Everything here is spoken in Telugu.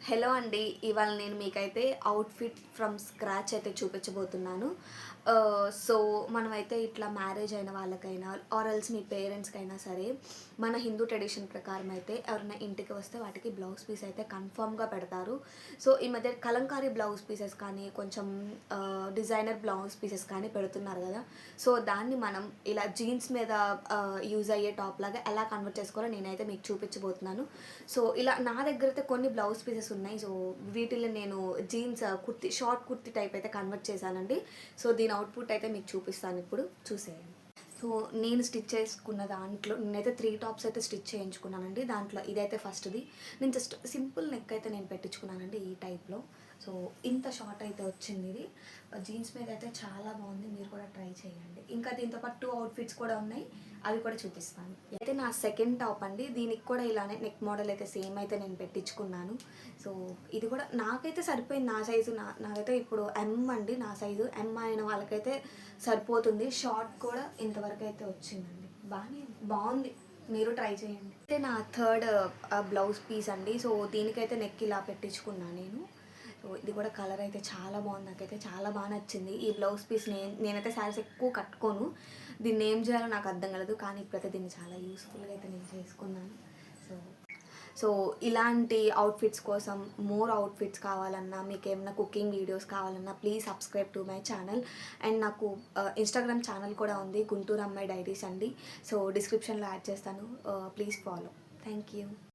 హలో అండి. ఇవాళ నేను మీకైతే అవుట్‌ఫిట్ ఫ్రమ్ స్క్రాచ్ అయితే చూపించబోతున్నాను. సో, మనమైతే ఇట్లా మ్యారేజ్ అయిన వాళ్ళకైనా ఆర్ ఎల్స్ మీ పేరెంట్స్‌కైనా సరే, మన హిందూ ట్రెడిషన్ ప్రకారం అయితే ఎవరైనా ఇంటికి వస్తే వాటికి బ్లౌజ్ పీస్ అయితే కన్ఫర్మ్‌గా పెడతారు. సో, ఈ మధ్య కలంకారీ బ్లౌజ్ పీసెస్ కానీ, కొంచెం డిజైనర్ బ్లౌజ్ పీసెస్ కానీ పెడుతున్నారు గదా! సో, దాన్ని మనం ఇలా జీన్స్ మీద యూజ్ అయ్యే టాప్ లాగా ఎలా కన్వర్ట్ చేసుకోవాలో నేనైతే మీకు చూపించబోతున్నాను. సో, ఇలా నా దగ్గరైతే కొన్ని బ్లౌజ్ పీసెస్ ఉన్నాయి. సో, వీటిలో నేను jeans kurti short kurti type అయితే కన్వర్ట్ చేశానండి. సో, దీని అవుట్‌పుట్ అయితే మీకు చూపిస్తాను ఇప్పుడు. చూసేయండి. సో, నేను స్టిచ్ చేసుకున్న దాంట్లో నేనైతే 3 టాప్స్ అయితే స్టిచ్ చేయించుకున్నానండి. దాంట్లో ఇదైతే ఫస్ట్‌ది. నేను జస్ట్ సింపుల్ నెక్ అయితే నేను పెట్టించుకున్నానండి ఈ టైప్‌లో. సో, ఇంత షార్ట్ అయితే వచ్చింది ఇది. జీన్స్ మీద అయితే చాలా బాగుంది. మీరు కూడా ట్రై చేయండి. ఇంకా దీంతో పాటు 2 అవుట్‌ఫిట్స్ కూడా ఉన్నాయి. అవి కూడా చూపిస్తాను. అయితే నా సెకండ్ టాప్ అండి. దీనికి కూడా ఇలానే నెక్ మోడల్ అయితే సేమ్ అయితే నేను పెట్టించుకున్నాను. సో, ఇది కూడా నాకైతే సరిపోయింది. నా సైజు నాదైతే ఇప్పుడు ఎమ్ అండి నా సైజు. ఎమ్ అయిన వాళ్ళకైతే సరిపోతుంది. షార్ట్ కూడా ఇంతవరకు అయితే వచ్చిందండి. బాగుంది. మీరు ట్రై చేయండి. అయితే నా థర్డ్ బ్లౌజ్ పీస్ అండి. సో, దీనికైతే నెక్ ఇలా పెట్టించుకున్నాను నేను. సో, ఇది కూడా కలర్ అయితే చాలా బాగుంది. నాకైతే చాలా బాగా నచ్చింది. ఈ బ్లౌజ్ పీస్ నేనైతే శారీస్ ఎక్కువ కట్టుకోను. దీన్ని ఏం చేయాలో నాకు అర్థం కాలేదు. కానీ ఇప్పుడైతే దీన్ని చాలా యూస్ఫుల్గా అయితే నేను చేసుకున్నాను. సో సో ఇలాంటి అవుట్ఫిట్స్ కోసం మోర్ అవుట్ఫిట్స్ కావాలన్నా, మీకు ఏమైనా కుకింగ్ వీడియోస్ కావాలన్నా please subscribe to my channel. And నాకు ఇన్స్టాగ్రామ్ ఛానల్ కూడా ఉంది, గుంటూరు అమ్మాయి డైరీస్ అండి. సో డిస్క్రిప్షన్లో యాడ్ చేస్తాను. Please follow. Thank you.